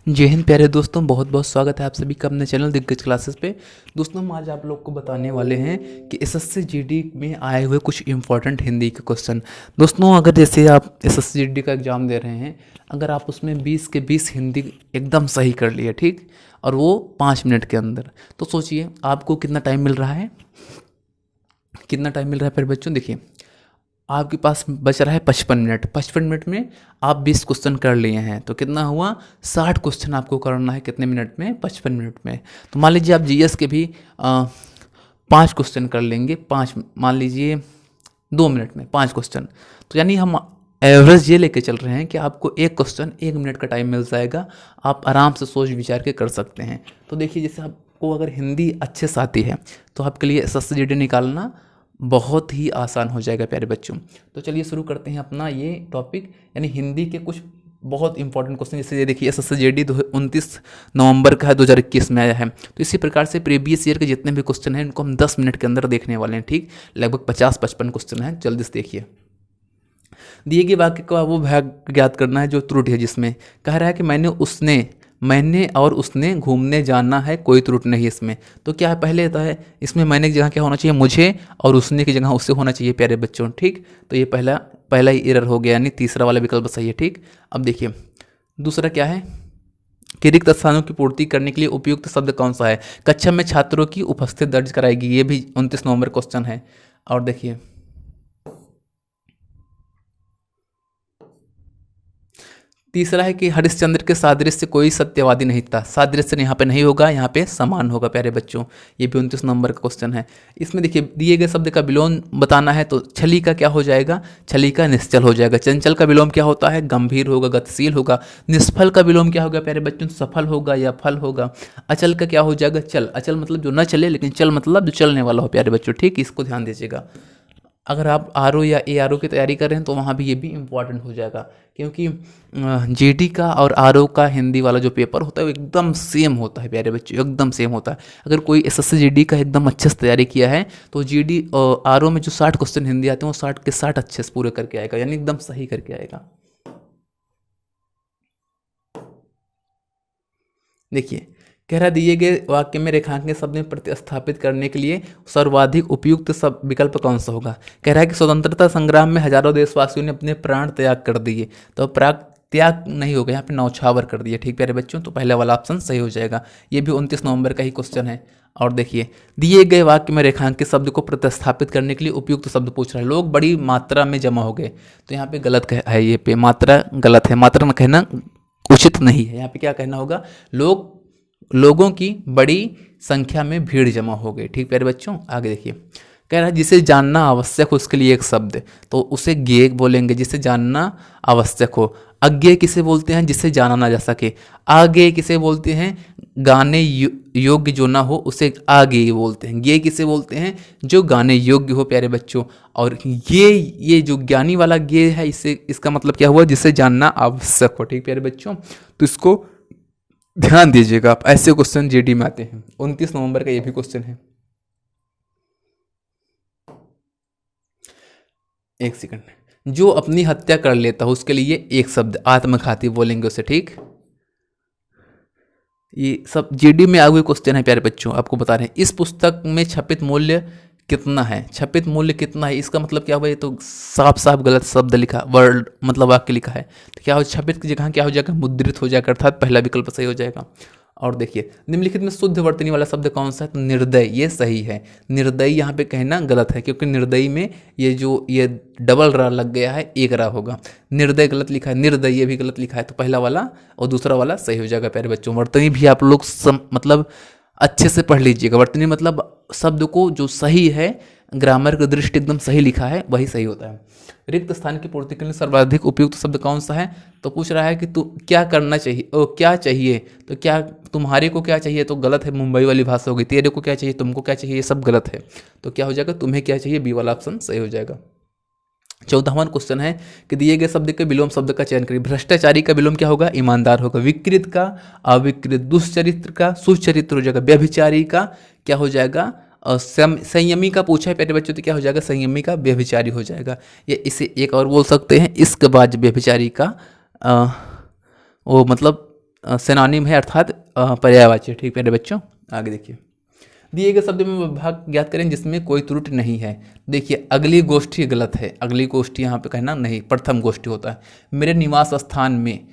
जय हिंद प्यारे दोस्तों, बहुत बहुत स्वागत है आप सभी का अपने चैनल दिग्गज क्लासेस पे। दोस्तों हम आज आप लोग को बताने वाले हैं कि एसएससी जीडी में आए हुए कुछ इंपॉर्टेंट हिंदी के क्वेश्चन। दोस्तों अगर जैसे आप एसएससी जीडी का एग्ज़ाम दे रहे हैं, अगर आप उसमें 20 के 20 हिंदी एकदम सही कर लिए, ठीक, और वो 5 मिनट के अंदर, तो सोचिए आपको कितना टाइम मिल रहा है। कितना टाइम मिल रहा है फिर बच्चों, देखिए आपके पास बच रहा है 55 मिनट। 55 मिनट में आप 20 क्वेश्चन कर लिए हैं, तो कितना हुआ, 60 क्वेश्चन आपको करना है कितने मिनट में, 55 मिनट में। तो मान लीजिए आप जीएस के भी 5 क्वेश्चन कर लेंगे, 5 मान लीजिए 2 मिनट में 5 क्वेश्चन। तो यानी हम एवरेज ये लेके चल रहे हैं कि आपको एक क्वेश्चन 1 मिनट का टाइम मिल जाएगा, आप आराम से सोच विचार के कर सकते हैं। तो देखिए जैसे आपको अगर हिंदी अच्छे से आती है तो आपके लिए एसएससी जीडी निकालना बहुत ही आसान हो जाएगा प्यारे बच्चों। तो चलिए शुरू करते हैं अपना ये टॉपिक, यानी हिंदी के कुछ बहुत इंपॉर्टेंट क्वेश्चन। जैसे ये देखिए एसएससी जीडी 29 नवंबर का है, 2021 में आया है। तो इसी प्रकार से प्रीवियस ईयर के जितने भी क्वेश्चन हैं इनको हम 10 मिनट के अंदर देखने वाले हैं, ठीक। लगभग 50-55 क्वेश्चन हैं, जल्दी से देखिए। दिए गए वाक्य का वो भाग ज्ञात करना है जो त्रुटि है, जिसमें कह रहा है कि मैंने और उसने घूमने जाना है, कोई त्रुटि नहीं इसमें। तो क्या है, पहले तो है इसमें मैंने की जगह क्या होना चाहिए, मुझे, और उसने की जगह उससे होना चाहिए प्यारे बच्चों, ठीक। तो ये पहला ही एरर हो गया, यानी तीसरा वाला विकल्प सही है, ठीक। अब देखिए दूसरा क्या है कि रिक्त स्थानों की पूर्ति करने के लिए उपयुक्त शब्द कौन सा है। कक्षा में छात्रों की उपस्थिति दर्ज कराएगी, ये भी 29 नवंबर क्वेश्चन है। और देखिए तीसरा है कि हरिश्चंद्र के सादृश्य कोई सत्यवादी नहीं था। सादृश्य यहाँ पे नहीं होगा, यहाँ पे समान होगा प्यारे बच्चों। ये भी 29 नंबर का क्वेश्चन है। इसमें देखिए दिए गए शब्द का विलोम बताना है, तो छली का क्या हो जाएगा, छली का निश्चल हो जाएगा। चंचल का विलोम क्या होता है, गंभीर होगा, गतिशील होगा। निष्फल का विलोम क्या होगा प्यारे बच्चों, सफल होगा या फल होगा। अचल का क्या हो जाएगा, चल। अचल मतलब जो न चले, लेकिन चल मतलब जो चलने वाला हो प्यारे बच्चों, ठीक। इसको ध्यान दीजिएगा। अगर आप आर ओ या ए आर ओ की तैयारी कर रहे हैं तो वहाँ भी ये भी इम्पॉर्टेंट हो जाएगा, क्योंकि जीडी का और आर ओ का हिंदी वाला जो पेपर होता है वो एकदम सेम होता है प्यारे बच्चों, एकदम सेम होता है। अगर कोई एसएससी जीडी का एकदम अच्छे से तैयारी किया है तो जीडी आर ओ में जो 60 क्वेश्चन हिंदी आते हैं वो 60 के 60 अच्छे से पूरे करके आएगा, यानी एकदम सही करके आएगा। देखिए कह रहा दिए गए वाक्य में रेखांकित शब्द में प्रतिस्थापित करने के लिए सर्वाधिक उपयुक्त सब विकल्प कौन सा होगा। कह रहा है कि स्वतंत्रता संग्राम में हजारों देशवासियों ने अपने प्राण त्याग कर दिए, तो प्राग त्याग नहीं होगा, यहाँ पे नौछावर कर दिए, ठीक प्यारे बच्चों। तो पहला वाला ऑप्शन सही हो जाएगा। ये भी 29 नवंबर का ही क्वेश्चन है। और देखिए दिए गए वाक्य में रेखांकित शब्द को प्रतिस्थापित करने के लिए उपयुक्त शब्द पूछ रहा है। लोग बड़ी मात्रा में जमा हो गए, तो यहाँ पे गलत है, ये पे मात्रा गलत है, मात्रा न कहना उचित नहीं है। यहाँ पे क्या कहना होगा, लोगों की बड़ी संख्या में भीड़ जमा हो गई, ठीक प्यारे बच्चों। आगे देखिए कह रहा है जिसे जानना आवश्यक हो उसके लिए एक शब्द, तो उसे ज्ञेय बोलेंगे, जिसे जानना आवश्यक हो। अज्ञेय किसे बोलते हैं, जिसे जाना ना जा सके। आगे किसे बोलते हैं, गाने योग्य जो ना हो उसे आगे बोलते हैं। ज्ञेय किसे बोलते हैं, जो गाने योग्य हो प्यारे बच्चों। और ये जो ज्ञानी वाला ज्ञेय है, इसका मतलब क्या हुआ, जिसे जानना आवश्यक हो, ठीक प्यारे बच्चों। तो इसको ध्यान दीजिएगा, आप ऐसे क्वेश्चन जीडी में आते हैं। 29 नवंबर का ये भी क्वेश्चन है। एक सेकंड, जो अपनी हत्या कर लेता हो उसके लिए एक शब्द, आत्मघाती बोलेंगे उसे, ठीक। ये सब जीडी में आए हुए क्वेश्चन है प्यारे बच्चों, आपको बता रहे हैं। इस पुस्तक में छपित मूल्य कितना है, छपित मूल्य कितना है, इसका मतलब क्या हुआ, ये तो साफ साफ गलत शब्द लिखा, वर्ड मतलब वाक्य लिखा है। तो क्या हो, छपित की जगह क्या हो जाएगा, मुद्रित हो जाएगा, अर्थात पहला विकल्प सही हो जाएगा। और देखिए निम्नलिखित में शुद्ध वर्तनी वाला शब्द कौन सा है, तो निर्दयी, ये सही है। निर्दयी यहाँ पे कहना गलत है, क्योंकि निर्दयी में ये डबल रा लग गया है, एक रा होगा। निर्दय गलत लिखा है, निर्दयी ये भी गलत लिखा है। तो पहला वाला और दूसरा वाला सही हो जाएगा प्यारे बच्चों। वर्तनी भी आप लोग मतलब अच्छे से पढ़ लीजिएगा। वर्तनी मतलब शब्द को जो सही है, ग्रामर की दृष्टि एकदम सही लिखा है, वही सही होता है। रिक्त स्थान की पूर्ति के लिए सर्वाधिक उपयुक्त शब्द कौन सा है, तो पूछ रहा है कि तू क्या करना चाहिए, क्या चाहिए, तो क्या तुम्हारे को क्या चाहिए, तो गलत है, मुंबई वाली भाषा हो गई। तेरे को क्या चाहिए, तुमको क्या चाहिए, ये सब गलत है। तो क्या हो जाएगा, तुम्हें क्या चाहिए, बी वाला ऑप्शन सही हो जाएगा। 14वां क्वेश्चन है कि दिए गए शब्द के विलोम शब्द का चयन करिए। भ्रष्टाचारी का विलोम क्या होगा, ईमानदार होगा। विकृत का अविकृत, दुष्चरित्र का सुचरित्र हो जाएगा। व्यभिचारी का क्या हो जाएगा, संयमी का पूछा है प्यारे बच्चों, तो क्या हो जाएगा, संयमी का व्यभिचारी हो जाएगा। या इसे एक और बोल सकते हैं, इश्कबाज व्यभिचारी का वो मतलब सिनोनिम है अर्थात पर्यायवाची। ठीक प्यारे बच्चों, आगे देखिए। दिए गए शब्द में विभाग ज्ञात करें जिसमें कोई त्रुटि नहीं है। देखिए अगली गोष्ठी गलत है, अगली गोष्ठी यहाँ पे कहना नहीं, प्रथम गोष्ठी होता है। मेरे निवास स्थान में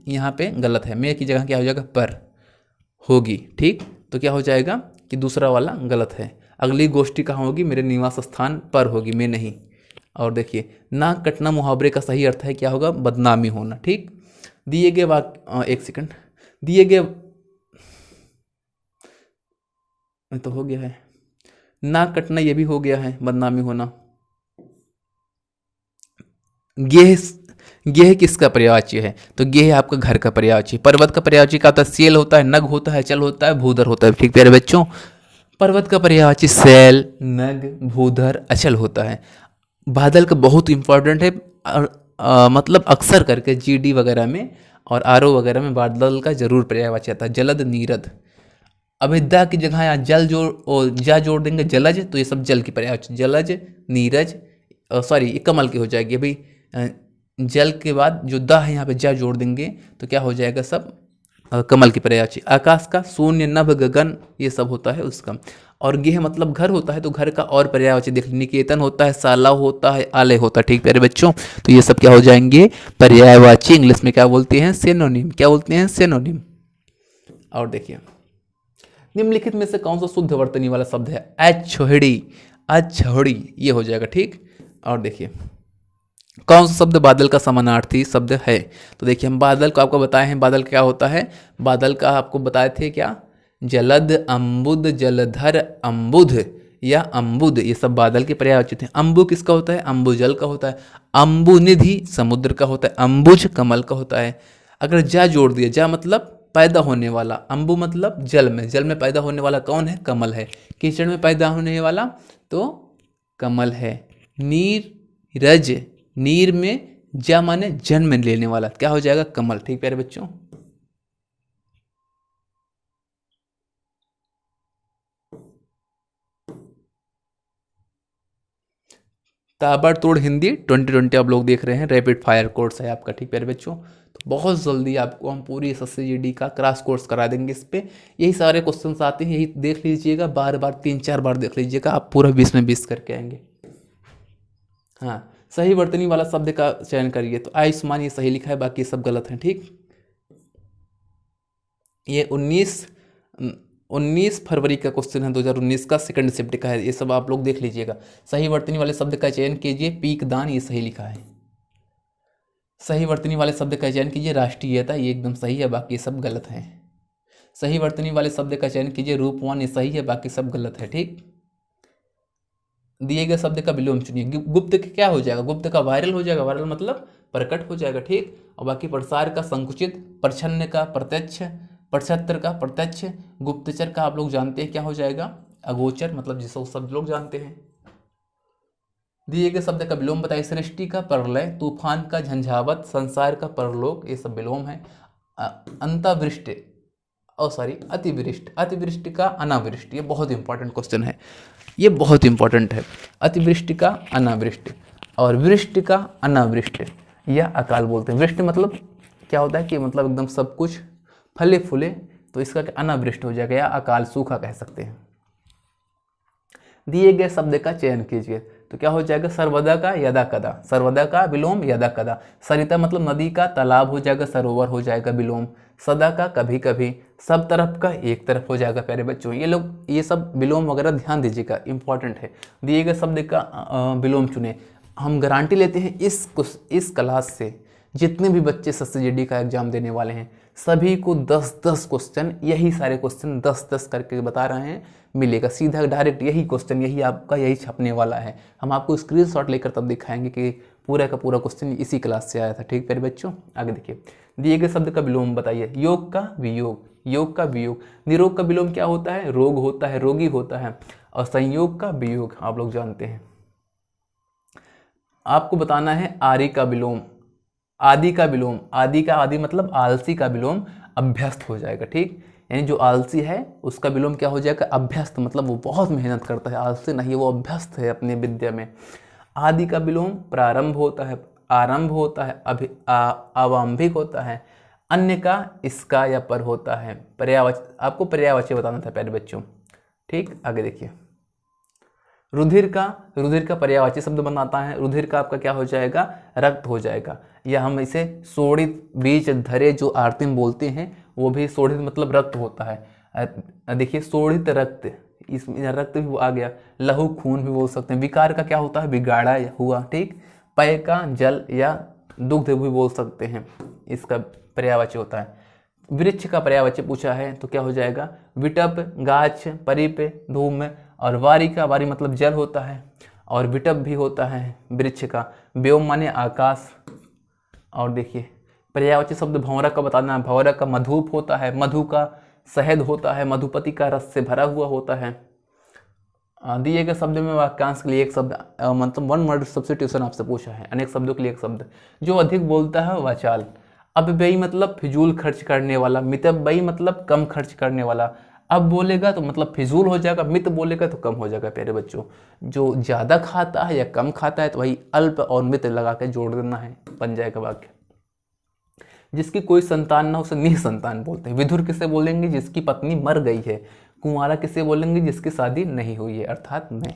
यहाँ पे गलत है, में की जगह क्या हो जाएगा पर होगी। ठीक, तो क्या हो जाएगा कि दूसरा वाला गलत है। अगली गोष्ठी कहाँ होगी, मेरे निवास स्थान पर होगी, में नहीं। और देखिए नाक कटना मुहावरे का सही अर्थ है क्या होगा, बदनामी होना। ठीक, दिए गए वाक्य एक सेकंड, दिए गए तो हो गया है, नाक कटना ये भी हो गया है, बदनामी होना। गेह, गेह किसका पर्यायवाची है, तो गेह आपका घर का पर्यायवाची। पर्वत का पर्यायवाची का होता है सेल होता है, नग होता है, चल होता है, भूधर होता है। ठीक प्यारे बच्चों, पर्वत का पर्यायवाची सेल, नग, भूधर, अचल होता है। बादल का बहुत इंपॉर्टेंट है, मतलब अक्सर करके जीडी वगैरह में और आरओ वगैरह में बादल का जरूर पर्यायवाची आता है। जलद, नीरद। अविद्या की जगह यहाँ जल जा जोड़ देंगे, जलज, तो ये सब जल की पर्यायवाची। जलज, नीरज, सॉरी ये कमल की हो जाएगी। अभी जल के बाद जो द है यहाँ पे जा जोड़ देंगे तो क्या हो जाएगा, सब कमल की पर्यायवाची। आकाश का शून्य, नभ, गगन, ये सब होता है उसका। और गेह मतलब घर होता है, तो घर का और पर्यायवाची देख, निकेतन होता है, शाला होता है, आलय होता है। ठीक प्यारे बच्चों, तो ये सब क्या हो जाएंगे, पर्यायवाची। इंग्लिश में क्या बोलते हैं, सिनोनिम। क्या बोलते हैं, सिनोनिम। और देखिए निम्नलिखित में से कौन सा शुद्ध वर्तनी वाला शब्द है, अछोहड़ी, अछोहड़ी ये हो जाएगा। ठीक, और देखिए कौन सा शब्द बादल का समानार्थी शब्द है, तो देखिए हम बादल को आपको बताए हैं, बादल क्या होता है, बादल का आपको बताए थे क्या, जलद, अम्बुद, जलधर, अम्बुध या अम्बुद, ये सब बादल के पर्यायवाची थे। अम्बु किसका होता है, अम्बु जल का होता है। अम्बुनिधि समुद्र का होता है। अम्बुज कमल का होता है। अगर जा जोड़ दिया, जा मतलब पैदा होने वाला, अम्बु मतलब जल में पैदा होने वाला कौन है, कमल है। कीचड़ में पैदा होने वाला तो कमल है। नीरज, नीर में जा माने जन्म लेने वाला, क्या हो जाएगा, कमल। ठीक प्यारे बच्चों, ताबड़तोड़ हिंदी 2020 आप लोग देख रहे हैं, रैपिड फायर कोर्स है आपका। ठीक प्यारे बच्चों, तो बहुत जल्दी आपको हम पूरी SSC का क्रैश कोर्स करा देंगे इस पे। यही सारे क्वेश्चंस आते हैं, यही देख लीजिएगा, बार बार 3-4 बार देख लीजिएगा, आप पूरा 20 में 20 करके आएंगे। हाँ, सही वर्तनी वाला शब्द का चयन करिए, तो आयुष्मान ये सही लिखा है, बाकी सब गलत है। ठीक, ये 19 फरवरी का क्वेश्चन है, 2019 का, सेकंड शिफ्ट का है, ये सब आप लोग देख लीजिएगा। सही वर्तनी वाले शब्द का चयन कीजिए, पीक दान ये सही लिखा है। सही वर्तनी वाले शब्द का चयन कीजिए, राष्ट्रीयता ये एकदम सही है, बाकी सब गलत है। सही वर्तनी वाले शब्द का चयन कीजिए, रूपवान ये सही है, बाकी सब गलत है। ठीक, दिए गए शब्द का विलोम चुनिए। गुप्त का क्या हो जाएगा, गुप्त का वायरल हो जाएगा, वायरल मतलब प्रकट हो जाएगा। ठीक, और बाकी प्रसार का संकुचित, प्रच्छन्न का प्रत्यक्ष, प्रक्षत्र का प्रत्यक्ष, गुप्तचर का आप लोग जानते हैं क्या हो जाएगा, अगोचर, मतलब जिसको सब लोग जानते हैं। दिए गए शब्द का विलोम बताइए। सृष्टि का प्रलय, तूफान का झंझावत, संसार का परलोक, ये सब विलोम है। अंतावृष्टि और सॉरी अतिवृष्ट, अतिवृष्टि का अनावृष्टि, ये बहुत इंपॉर्टेंट क्वेश्चन है, ये बहुत इंपॉर्टेंट है। अतिवृष्टि का अनावृष्टि और वृष्टि का अनावृष्टि या अकाल बोलते हैं। वृष्टि मतलब क्या होता है कि मतलब एकदम सब कुछ फले फूले, तो इसका अनावृष्टि हो जाएगा या अकाल, सूखा कह सकते हैं। दिए गए शब्द का चयन कीजिए, तो क्या हो जाएगा, सर्वदा का यदा कदा, सर्वदा का विलोम यदा कदा। सरिता मतलब नदी का, तालाब हो जाएगा, सरोवर हो जाएगा विलोम। सदा का कभी कभी, सब तरफ का एक तरफ हो जाएगा। प्यारे बच्चों ये लोग ये सब विलोम वगैरह ध्यान दीजिएगा, इंपॉर्टेंट है। दिए गए शब्द का विलोम चुने। हम गारंटी लेते हैं इस क्लास से जितने भी बच्चे SSC का एग्जाम देने वाले हैं सभी को 10-10 क्वेश्चन, यही सारे क्वेश्चन 10-10 करके बता रहे हैं, मिलेगा सीधा डायरेक्ट यही क्वेश्चन, यही आपका यही छपने वाला है। हम आपको स्क्रीनशॉट लेकर तब दिखाएंगे कि पूरा का पूरा क्वेश्चन इसी क्लास से आया था। ठीक प्यारे बच्चों, आगे देखिए। दिए गए शब्द का विलोम बताइए। योग का वियोग, योग का वियोग। निरोग का विलोम क्या होता है, रोग होता है, रोगी होता है। और संयोग का वियोग आप लोग जानते हैं। आपको बताना है आदि का विलोम, आदि का विलोम, आदि का आदि मतलब आलसी का विलोम अभ्यस्त हो जाएगा। ठीक, यानी जो आलसी है उसका विलोम क्या हो जाएगा, अभ्यस्त, मतलब वो बहुत मेहनत करता है, आलसी नहीं, वो अभ्यस्त है अपने विद्या में। आदि का विलोम प्रारंभ होता है, आरंभ होता है, अवाम्भिक होता है। अन्य का इसका या पर होता है। पर्यायवाची, आपको पर्यायवाची बताना था प्यारे बच्चों। ठीक, आगे देखिए। रुधिर का पर्यायवाची शब्द बनाता है। रुधिर का आपका क्या हो जाएगा, रक्त हो जाएगा, या हम इसे शोणित बीज धरे जो आर्तिम बोलते हैं, वो भी शोणित मतलब रक्त होता है। देखिए शोणित रक्त, इसमें रक्त भी आ गया। लहू खून भी बोल सकते हैं। विकार का क्या होता है, बिगाड़ा हुआ। ठीक, पेय का जल या दुग्ध भी बोल सकते हैं, इसका पर्यायवाची होता है। वृक्ष का पर्यायवाची पूछा है तो क्या हो जाएगा, विटप, गाछ, परिप, धूम, और वारी मतलब जल होता है, और विटप भी होता है वृक्ष का। व्योम माने आकाश। और देखिए पर्यायवाची शब्द भंवरा का बताना है। भंवरा का मधुप होता है, मधु का शहद होता है, मधुपति का रस से भरा हुआ होता है। दिए गए शब्द में वाक्यांश के लिए एक शब्द, मतलब वन वर्ड सब्स्टिट्यूशन आपसे पूछा है। अनेक शब्दों के लिए एक शब्द। जो अधिक बोलता है वाचाल। अपव्ययी मतलब फिजूल खर्च करने वाला। मितव्ययी मतलब कम खर्च करने वाला। अब बोलेगा तो मतलब फिजूल हो जाएगा, मित बोलेगा तो कम हो जाएगा प्यारे बच्चों। जो ज़्यादा खाता है या कम खाता है तो वही अल्प और मित लगा के जोड़ देना है, बन जाएगा वाक्य। जिसकी कोई संतान ना उसे निसंतान बोलते हैं। विधुर किसे बोलेंगे, जिसकी पत्नी मर गई है। कुंवारा किसे बोलेंगे, जिसकी शादी नहीं हुई है, अर्थात मैं।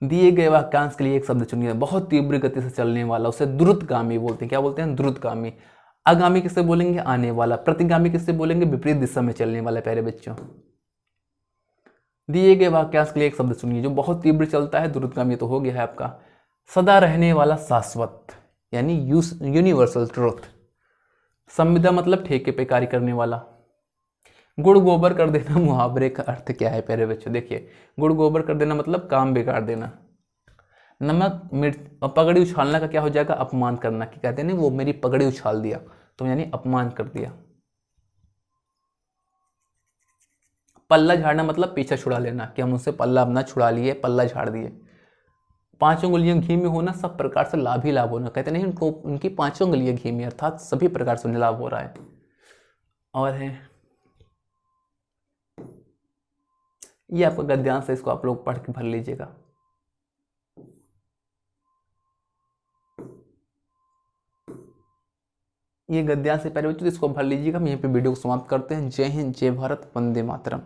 दिए गए वाक्यांश के लिए एक शब्द चुनिए। बहुत तीव्र गति से चलने वाला, उसे द्रुतगामी बोलते हैं। क्या बोलते हैं, द्रुतगामी। आगामी किसे बोलेंगे, आने वाला। प्रतिगामी किसे बोलेंगे, विपरीत दिशा में चलने वाला प्यारे बच्चों। दिए गए वाक्यांश के लिए एक शब्द सुनिए। जो बहुत तीव्र चलता है, द्रुतगामी तो हो गया है आपका। सदा रहने वाला, शाश्वत, यानी यूनिवर्सल ट्रुथ। संविदा मतलब ठेके पे कार्य करने वाला। गुड़ गोबर कर देना, मुहावरे का अर्थ क्या है प्यारे बच्चों, देखिए। गुड़ गोबर कर देना मतलब काम बिगाड़ देना। नमक मिर्च, पगड़ी उछालना का क्या हो जाएगा, अपमान करना। कि कहते हैं ना, वो मेरी पगड़ी उछाल दिया, तो यानी अपमान कर दिया। पल्ला झाड़ना मतलब पीछा छुड़ा लेना, कि हम उनसे पल्ला अपना छुड़ा लिए, पल्ला झाड़ दिए। 5 उंगलियां घी में होना, सब प्रकार से लाभ ही लाभ होना। कहते नहीं उनको, उनकी 5 उंगलियां घी में, अर्थात सभी प्रकार से उन्हें लाभ हो रहा है। और है ये आपका गद्यांश है, इसको आप लोग पढ़ के भर लीजिएगा। ये गद्यांश है प्यारे बच्चों, इसको भर लीजिएगा। हम यहीं पे वीडियो को समाप्त करते हैं। जय हिंद, जय भारत, वंदे मातरम।